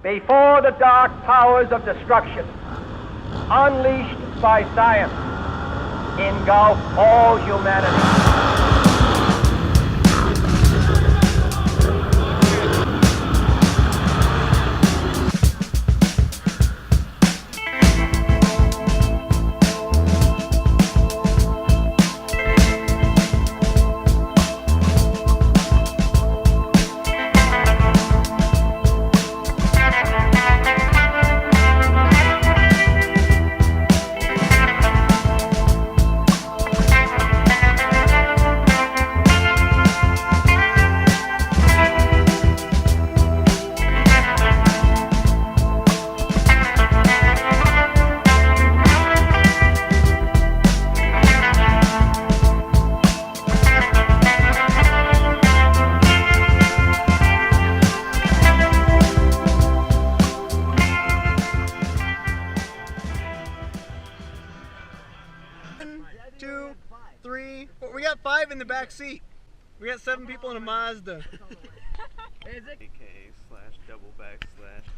before the dark powers of destruction, unleashed by science, engulf all humanity. Two, three, four. We got 5 in the back seat. We got 7 people in a Mazda. AKA/double backslash.